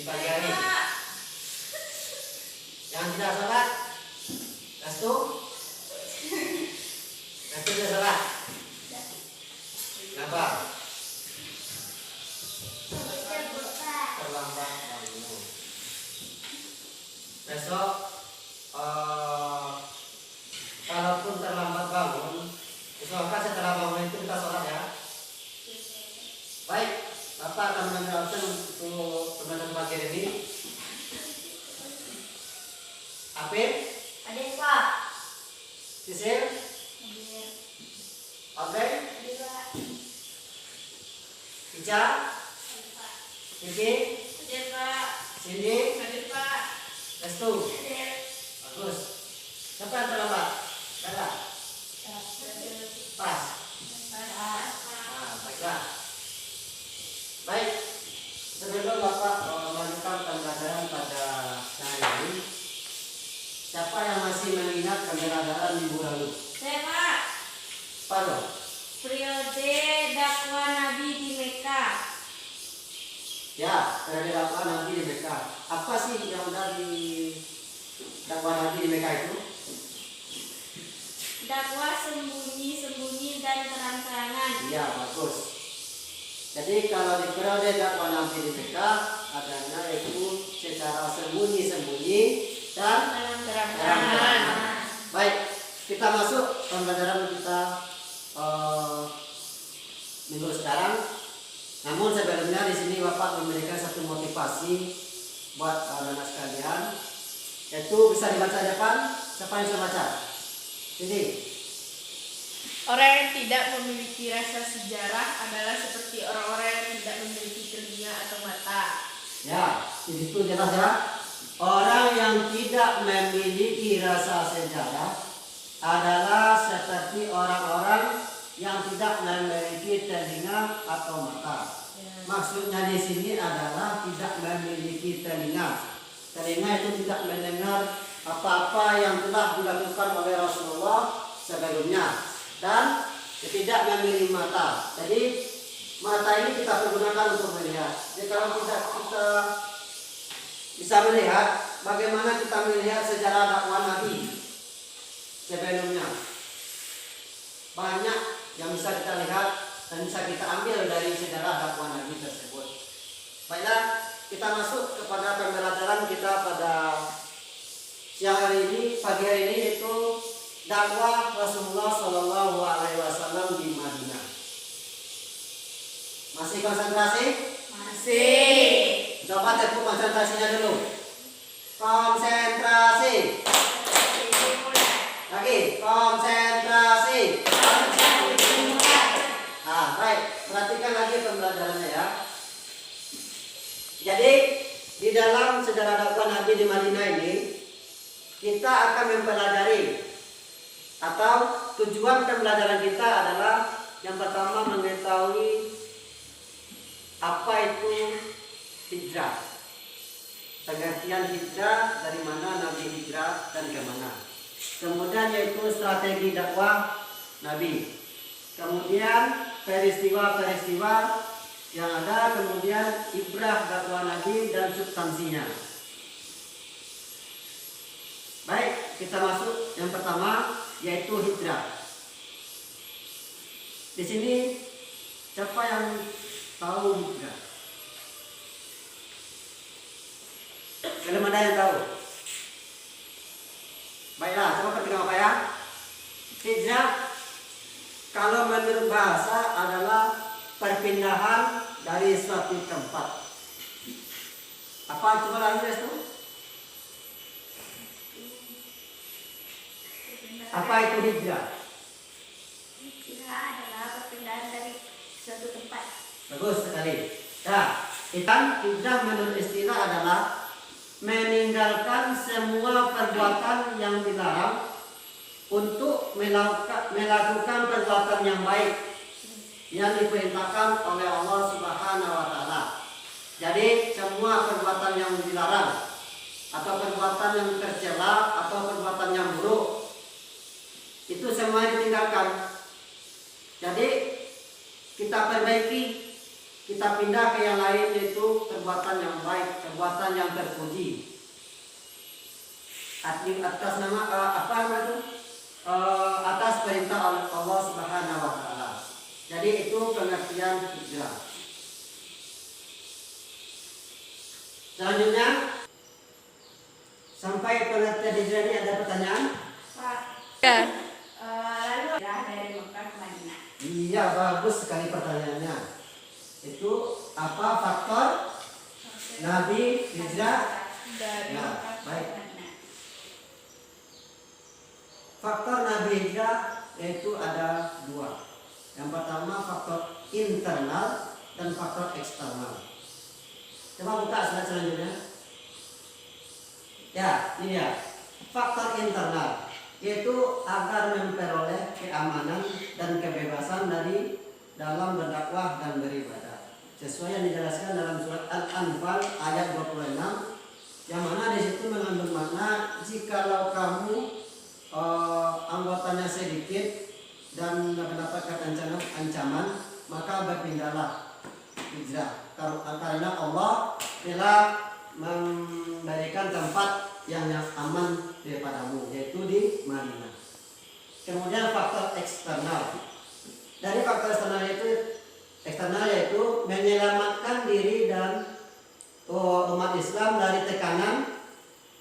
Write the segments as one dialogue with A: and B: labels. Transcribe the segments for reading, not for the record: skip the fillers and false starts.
A: pagi hari. Yang tidak sholat, restu tidak sholat. Kenapa? Terlambat bangun. Besok kalaupun terlambat bangun, usahakan setelah bangun itu kita sholat ya. Baik, Bapak akan mengambil absen untuk teman-teman pagi ini. Apit?
B: Ada Pak.
A: Sisil? Oke? Ica? Vivi? Cindy? Restu? Bagus. Siapa yang terlambat? Dada? Pas? Baiklah. Baik. Sebelum Bapak melanjutkan pembelajaran pada hari ini, siapa yang masih mengingat pembelajaran minggu lalu?
B: Saya Pak.
A: Pak,
B: Periode dakwah Nabi di Mekah.
A: ya, periode dakwah Nabi di Mekah. Apa sih yang dari dakwah Nabi di Mekah itu?
B: Dakwah sembunyi-sembunyi dan terang-terangan.
A: Iya, bagus. Jadi kalau di periode dakwah Nabi di Mekah adanya itu secara sembunyi-sembunyi dan terang-terangan. Baik, kita masuk pembelajaran kita minggu sekarang. Namun sebelumnya di sini Bapak memberikan satu motivasi buat anak-anak sekalian, yaitu bisa dibaca depan. Siapa yang bisa baca? Ini.
B: Orang yang tidak memiliki rasa sejarah adalah seperti orang-orang yang tidak memiliki telinga atau mata.
A: Ya, di situ jelas ya. Orang yang tidak memiliki rasa sejarah adalah seperti orang-orang yang tidak memiliki telinga atau mata. Maksudnya di sini adalah tidak memiliki telinga. Telinga itu tidak mendengar apa-apa yang telah dilakukan oleh Rasulullah sebelumnya, dan tidak memiliki mata. Jadi mata ini kita pergunakan untuk melihat. Jadi kalau tidak kita bisa melihat, bagaimana kita melihat sejarah dakwah Nabi sebelumnya? Banyak yang bisa kita lihat dan bisa kita ambil dari sejarah dakwah Nabi tersebut. Baiklah, kita masuk kepada pembelajaran kita pada siang hari ini, pagi hari ini, yaitu dakwah Rasulullah Shallallahu Alaihi Wasallam di Madinah. Masih konsentrasi?
B: Masih.
A: Coba tepuk konsentrasinya dulu. Konsentrasi. Lagi, konsentrasi. Nah, baik. Perhatikan lagi pembelajarannya ya. Jadi di dalam sejarah dakwah Nabi di Madinah ini, kita akan mempelajari, atau tujuan pembelajaran kita adalah yang pertama mengetahui apa itu hijrah, pengertian hijrah, dari mana Nabi hijrah dan ke mana. Kemudian yaitu strategi dakwah Nabi. Kemudian peristiwa-peristiwa yang ada, kemudian ibrah dakwah Nabi dan substansinya. Baik, kita masuk yang pertama, yaitu hijrah. Di sini siapa yang tahu hijrah? Belum ada yang tahu. Baiklah, coba perhatikan apa ya. Hijrah kalau menurut bahasa adalah perpindahan dari suatu tempat. Apa coba lagi itu? Apa itu hijrah?
B: Hijrah adalah perpindahan dari suatu tempat.
A: Bagus sekali. Nah, hijrah menurut istilah adalah meninggalkan semua perbuatan yang dilarang untuk melakukan perbuatan yang baik yang diperintahkan oleh Allah Subhanahu wa Ta'ala. Jadi semua perbuatan yang dilarang atau perbuatan yang tercela atau perbuatan yang buruk itu semua ditinggalkan. Jadi kita perbaiki kita pindah ke yang lain, yaitu perbuatan yang baik, perbuatan yang terpuji. Atas nama apa itu? Atas perintah Allah Subhanahu wa taala. Jadi itu pengertian hijrah. Selanjutnya, sampai pengertian hijrah ini ada pertanyaan?
B: Pak. Ya. Lalu hijrah dari Mekah ke Madinah.
A: Iya, bagus sekali pertanyaannya. Itu apa faktor Nabi hijrah?
B: Dari
A: Ya,
B: Mekah ke
A: baik.
B: Madinah.
A: Faktor Nabi hijrah yaitu ada dua. Yang pertama faktor internal dan faktor eksternal. Coba buka slide selanjutnya. Ya, ini ya. Faktor internal yaitu agar memperoleh keamanan dan kebebasan dari dalam berdakwah dan beribadah. Sesuai yang dijelaskan dalam surat Al-Anfal ayat 26, yang mana di situ mengandung makna jikalau kamu anggotanya sedikit dan mendapatkan ancaman, maka berpindahlah hijrah. Karena Allah telah memberikan tempat yang aman daripadamu, yaitu di Madinah. Kemudian faktor eksternal. Dari faktor eksternal yaitu menyelamatkan diri dan umat Islam dari tekanan,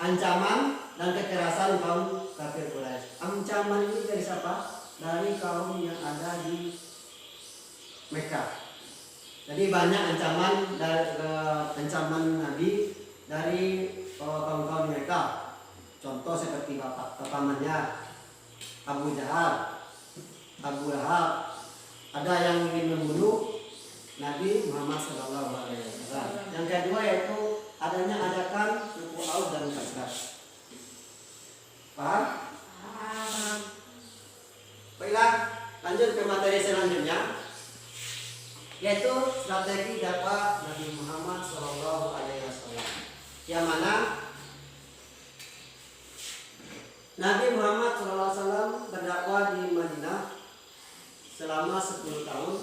A: ancaman dan kekerasan kaum kafir Quraisy. Ancaman ini dari siapa? Dari kaum yang ada di Mekah. Jadi banyak ancaman ancaman Nabi dari kaum-kaum Mekah. Contoh seperti pamannya Abu Jahal, Abu Lahab. Ada yang ingin membunuh Nabi Muhammad SAW. Yang kedua yaitu adanya ajakan suku Aus dan Khazraj. Paham? Baiklah, lanjut ke materi selanjutnya, yaitu strategi dakwah Nabi Muhammad SAW. Yang mana Nabi Muhammad SAW berdakwah di Madinah selama 10 tahun,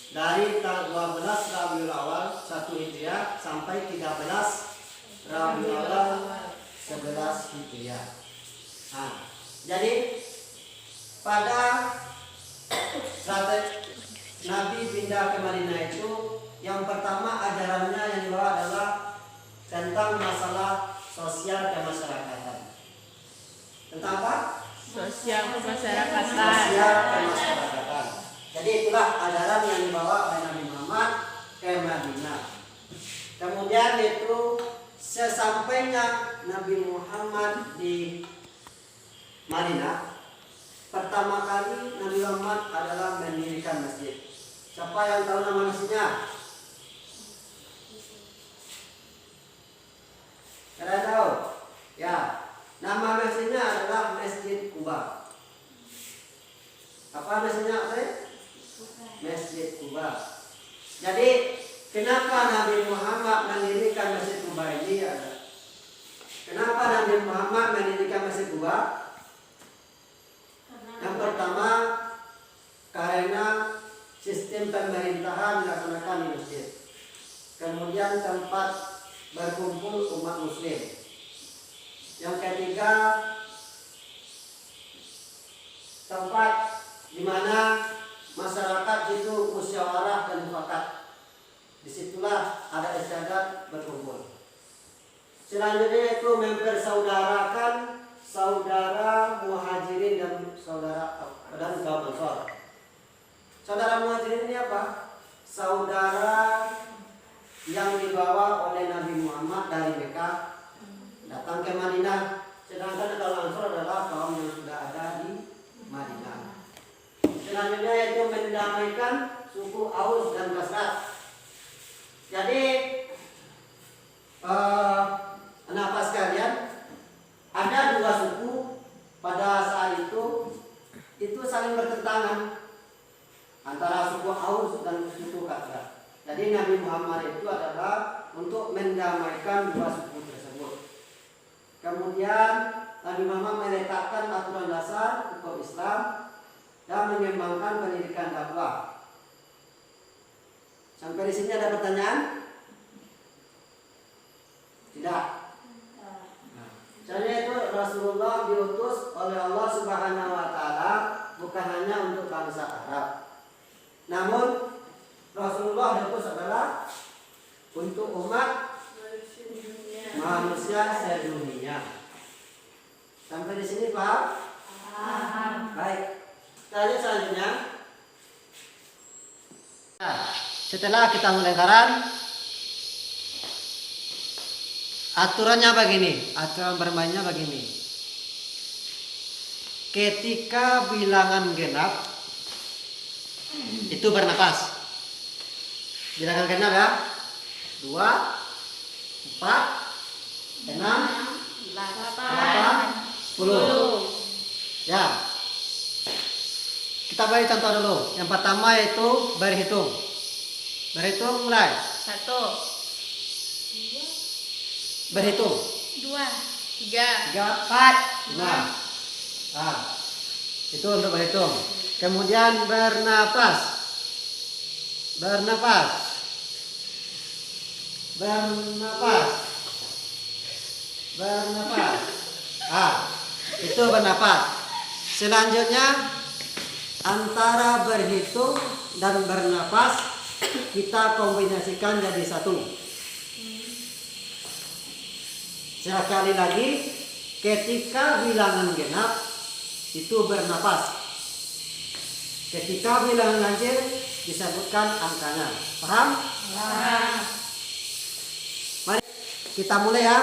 A: dari tanggal 12 Rabiul Awal 1 Hijriah sampai 13 Rabiul Awal 11 Hijriah. Nah, jadi pada saat Nabi pindah ke Madinah itu, yang pertama ajarannya yang dibawa adalah tentang masalah sosial kemasyarakatan. Tentang apa?
B: Sosial kemasyarakatan.
A: Sosial kemasyarakatan. Jadi itulah ajaran yang dibawa oleh Nabi Muhammad ke Madinah. Kemudian itu sesampainya Nabi Muhammad di Madinah, pertama kali Nabi Muhammad adalah mendirikan masjid. Siapa yang tahu nama masjidnya? Kalian tahu? Ya, nama masjidnya adalah Masjid Quba. Apa masjidnya? Masjid Quba. Jadi kenapa Nabi Muhammad mendirikan Masjid Quba ini? Kenapa Nabi Muhammad mendirikan Masjid Quba? Yang pertama, karena sistem pemerintahan dilaksanakan di masjid. Kemudian tempat berkumpul umat muslim. Yang ketiga, tempat di mana masyarakat itu musyawarah dan mufakat. Disitulah ada istiadat berkumpul. Selanjutnya itu mempersaudarakan saudara muhajirin dan saudara kaum Ansor. Saudara muhajirin ini apa? Saudara yang dibawa oleh Nabi Muhammad dari Mekah datang ke Madinah. Sedangkan kaum Ansor adalah kaum yang sudah ada di Madinah. Selanjutnya yaitu mendamaikan suku Aus dan Khazraj. Jadi anak sekalian, ada dua suku pada saat itu saling bertentangan antara suku Aus dan suku Khazraj. Jadi Nabi Muhammad itu adalah untuk mendamaikan dua suku tersebut. Kemudian Nabi Muhammad meletakkan aturan dasar hukum Islam dan mengembangkan pendidikan dakwah. Sampai di sini ada pertanyaan? Tidak. Soalnya itu Rasulullah diutus oleh Allah Subhanahu wa taala bukan hanya untuk bangsa Arab. Namun Rasulullah diutus adalah untuk umat manusia sedunia. Sampai di sini paham? Paham. Baik. Tanya selanjutnya. Nah, setelah kita melengkaran, aturannya begini, aturan bermainnya begini. Ketika bilangan genap itu bernapas. Bilangan genap ya. 2, 4, 6, 8, 10. Ya. Kita beri contoh dulu. Yang pertama yaitu berhitung. Berhitung mulai.
B: 1,
A: Berhitung.
B: 2, 3,
A: 3, 4, 5. Ah. Itu untuk berhitung. Kemudian bernapas. Bernapas. Bernapas. Bernapas. Ah, itu bernapas. Selanjutnya antara berhitung dan bernapas kita kombinasikan jadi satu. Sekali lagi, ketika bilangan genap itu bernapas. Ketika bilangan ganjil disebutkan angkanya. Paham?
B: Paham.
A: Mari kita mulai ya.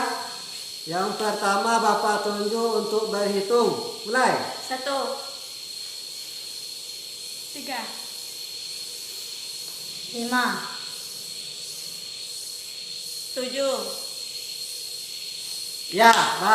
A: Yang pertama Bapak tunjuk untuk berhitung. Mulai.
B: 1, 3,
C: 5,
B: 7,
A: Ya, bagus.